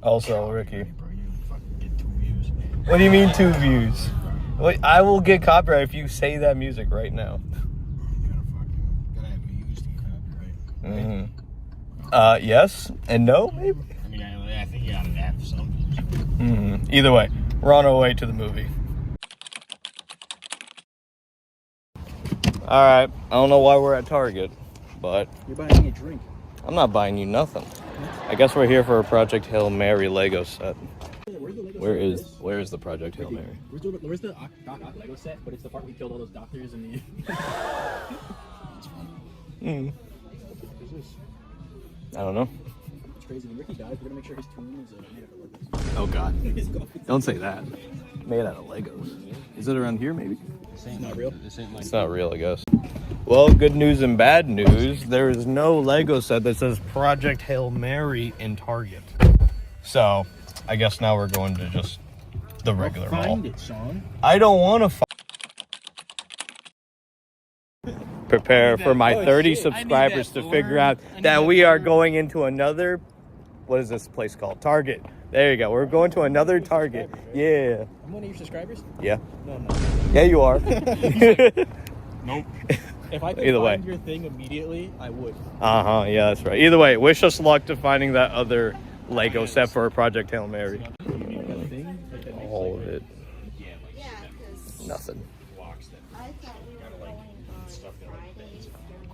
Also, Ricky. Bro, you fucking get 2 views. What do you mean 2 views? Wait, I will get copyright if you say that music right now. You gotta have views to copyright. Right? Yes and no, maybe? I mean, I think you gotta have some views. Either way, we're on our way to the movie. Alright, I don't know why we're at Target, but... You're buying me a drink. I'm not buying you nothing. I guess we're here for a Project Hail Mary Lego set. Where is the Project Hail Mary? Where's the Doc Ock Lego set? But it's the part we killed all those doctors and the. I don't know. It's crazy. When Ricky dies, we're gonna make sure his tomb is made out of Legos. Oh God! Don't say that. Made out of Legos. Is it around here? Maybe. It's not real. It's not real, I guess. Well, good news and bad news. There is no Lego set that says Project Hail Mary in Target. So, I guess now we're going to just the regular mall. Find it, Sean. I don't want to prepare for my 30 subscribers to figure out that we are going into another, what is this place called? Target. There you go. We're going to another Target. Yeah. I'm one of your subscribers? Yeah. No, I'm not. Yeah, you are. Nope. If I could Either find way. your thing immediately, I would. Uh-huh, yeah, that's right. Either way, wish us luck to finding that other Lego set for Project Hail Mary. All of it. Nothing.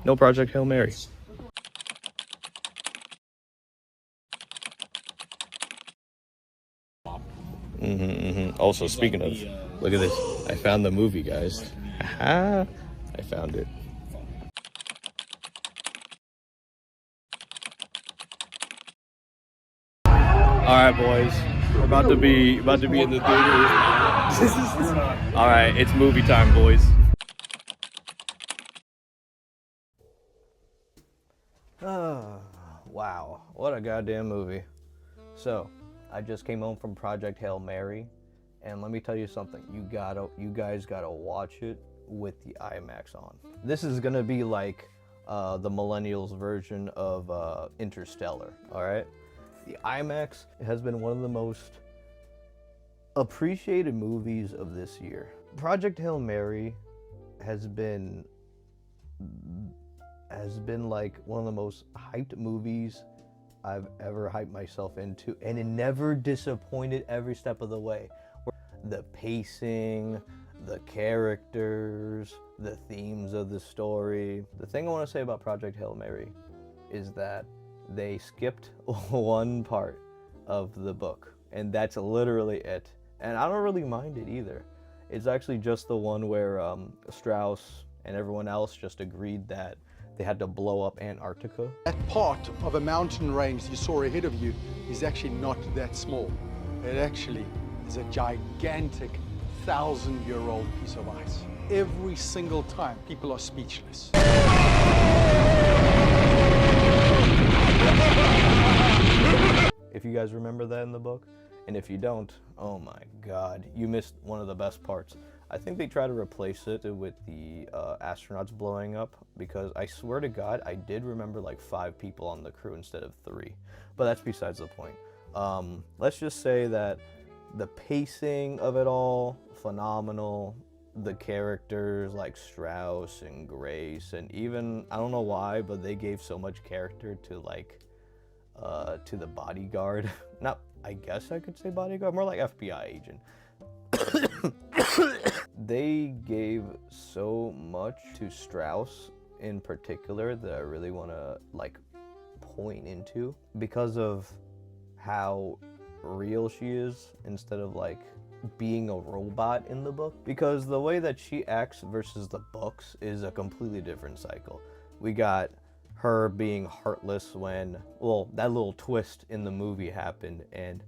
No Project Hail Mary. Also, speaking of, look at this. I found the movie, guys. I found it. All right, boys. We're about to be in the theater. All right, it's movie time, boys. Wow, what a goddamn movie. So, I just came home from Project Hail Mary, and let me tell you something. You guys gotta watch it with the IMAX on. This is gonna be like the millennials version of Interstellar. All right. The IMAX has been one of the most appreciated movies of this year. Project Hail Mary has been like one of the most hyped movies I've ever hyped myself into, and it never disappointed every step of the way. The pacing, the characters, the themes of the story. The thing I want to say about Project Hail Mary is that they skipped one part of the book, and that's literally it. And I don't really mind it either. It's actually just the one where Strauss and everyone else just agreed that they had to blow up Antarctica. That part of a mountain range you saw ahead of you is actually not that small. It actually is a gigantic 1,000-year-old piece of ice. Every single time, people are speechless. If you guys remember that in the book, and if you don't, oh my God, you missed one of the best parts. I think they try to replace it with the astronauts blowing up, because I swear to God, I did remember like 5 people on the crew instead of 3, but that's besides the point. Let's just say that the pacing of it all, phenomenal. The characters like Strauss and Grace, and even, I don't know why, but they gave so much character to like, to the bodyguard. Not, I guess I could say bodyguard, more like FBI agent. They gave so much to Strauss in particular that I really want to like point into, because of how real she is instead of like being a robot in the book, because the way that she acts versus the books is a completely different cycle. We got her being heartless when, well, that little twist in the movie happened, and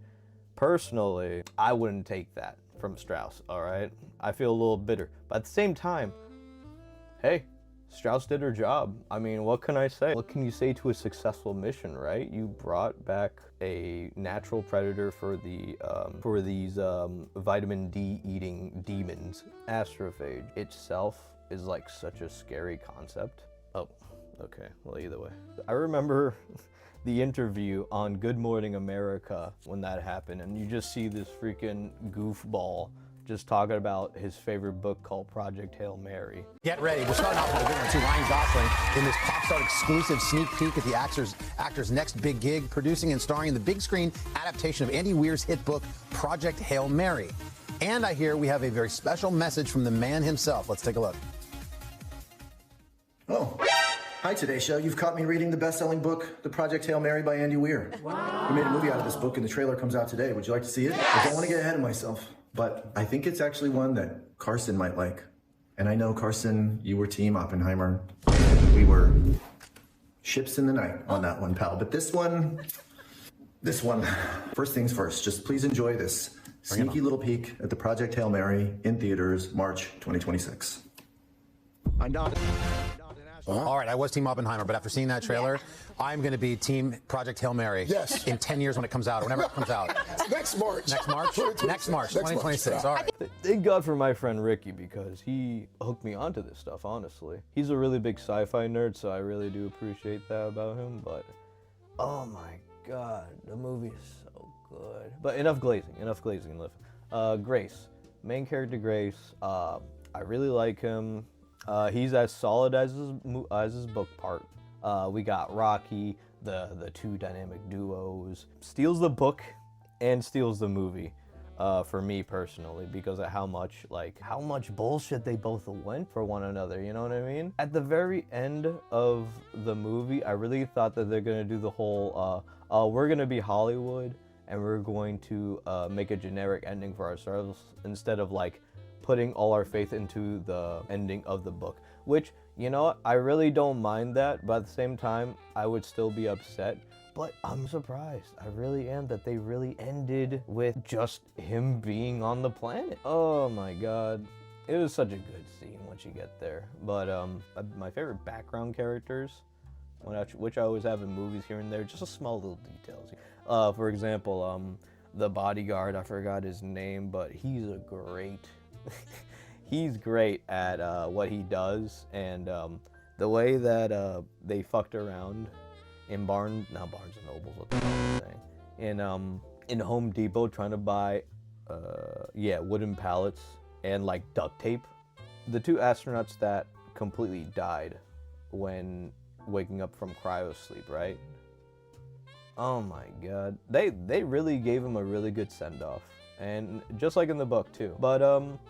personally, I wouldn't take that from Strauss, all right? I feel a little bitter, but at the same time, hey, Strauss did her job. I mean, what can I say? What can you say to a successful mission, right? You brought back a natural predator for these vitamin D eating demons. Astrophage itself is like such a scary concept. Oh, okay, well, either way. I remember the interview on Good Morning America when that happened, and you just see this freaking goofball just talking about his favorite book called Project Hail Mary. Get ready. We're starting off with a good one, too. Ryan Gosling in this pop star exclusive sneak peek at the actor's next big gig, producing and starring in the big screen adaptation of Andy Weir's hit book, Project Hail Mary. And I hear we have a very special message from the man himself. Let's take a look. Oh. Hi, Today Show. You've caught me reading the best-selling book, The Project Hail Mary by Andy Weir. Wow. We made a movie out of this book, and the trailer comes out today. Would you like to see it? I don't want to get ahead of myself, but I think it's actually one that Carson might like. And I know, Carson, you were Team Oppenheimer. We were ships in the night on that one, pal. But this one, first things first, just please enjoy this sneaky little peek at the Project Hail Mary in theaters, March 2026. I'm not. All right, I was Team Oppenheimer, but after seeing that trailer, I'm going to be Team Project Hail Mary. Yes. In 10 years when it comes out, whenever it comes out. Next March. Next March? Next March, 2026. All right. Thank God for my friend Ricky, because he hooked me onto this stuff, honestly. He's a really big sci-fi nerd, so I really do appreciate that about him, but oh my God, the movie is so good. But enough glazing. Grace, main character Grace, I really like him. He's as solid as his book part. We got Rocky, the two dynamic duos. Steals the book and steals the movie, for me personally, because of how much bullshit they both went for one another, you know what I mean? At the very end of the movie, I really thought that they're gonna do the whole, we're gonna be Hollywood and we're going to make a generic ending for ourselves, instead of like putting all our faith into the ending of the book, which, you know, I really don't mind that, but at the same time, I would still be upset. But I'm surprised, I really am, that they really ended with just him being on the planet. Oh my God, it was such a good scene once you get there. But my favorite background characters, which I always have in movies here and there, just a small little details. For example, the bodyguard, I forgot his name, but he's great at what he does, and the way that they fucked around in Barnes and Nobles, what the fuck am I saying? In Home Depot, trying to buy wooden pallets and like duct tape. The two astronauts that completely died when waking up from cryo sleep, right? Oh my God, they really gave him a really good send-off. And just like in the book too. But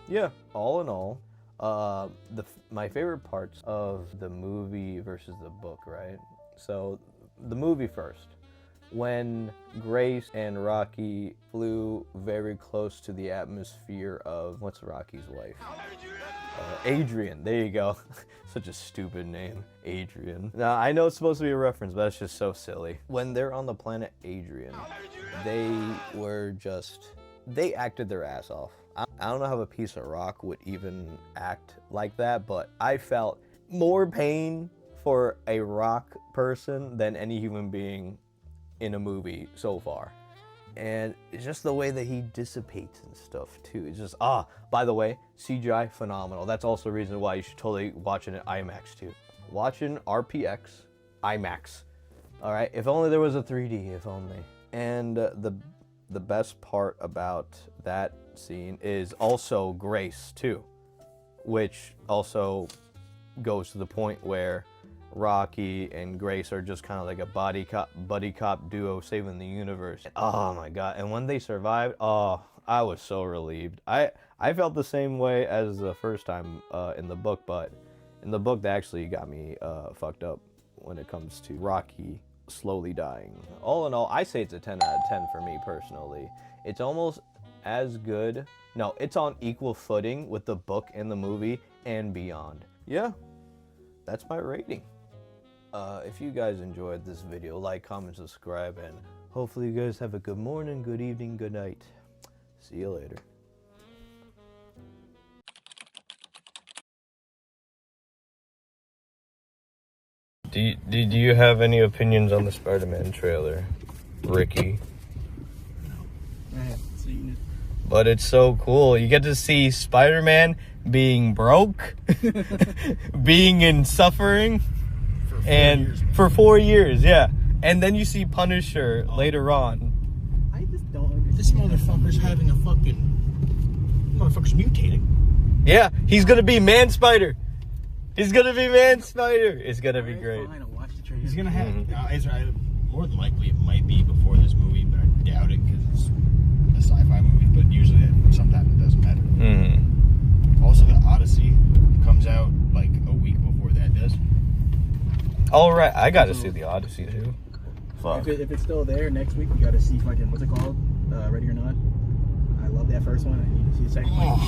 yeah, all in all, my favorite parts of the movie versus the book, right? So the movie first. When Grace and Rocky flew very close to the atmosphere of, what's Rocky's wife? Adrian, there you go. Such a stupid name, Adrian. Now, I know it's supposed to be a reference, but it's just so silly. When they're on the planet Adrian, they acted their ass off. I don't know how a piece of rock would even act like that, but I felt more pain for a rock person than any human being in a movie so far. And it's just the way that he dissipates and stuff too. It's just, by the way, CGI, phenomenal. That's also a reason why you should totally watch it in IMAX too. Watching RPX, IMAX. All right, if only there was a 3D, if only. And the best part about that scene is also Grace too, which also goes to the point where Rocky and Grace are just kind of like a buddy cop duo saving the universe. Oh my God, and when they survived, oh, I was so relieved. I felt the same way as the first time in the book, but in the book they actually got me fucked up when it comes to Rocky slowly dying. All in all, I say it's a 10 out of 10 for me personally. It's almost as good, no, it's on equal footing with the book and the movie and beyond. Yeah, that's my rating. If you guys enjoyed this video, like, comment, subscribe, and hopefully you guys have a good morning, good evening, good night. See you later. Did you have any opinions on the Spider-Man trailer, Ricky? No, I haven't seen it. But it's so cool. You get to see Spider-Man being broke, being in suffering, For 4 and years. for 4 years, yeah. and then you see Punisher later on. I just don't. This motherfucker's having a fucking... Motherfucker's mutating. Yeah, he's gonna be Man Spider. He's gonna be Man Spider. It's gonna be great. Fine, I'll watch the trailer. He's gonna have... more than likely, it might be before this movie, but I doubt it because it's a sci-fi movie. But usually, sometimes it doesn't matter. Mm-hmm. Also, the Odyssey comes out like a week before that does. All right, I gotta see the Odyssey too. Fuck. If it's still there next week, we gotta see fucking what's it called? Ready or Not. I love that first one. I need to see the second one.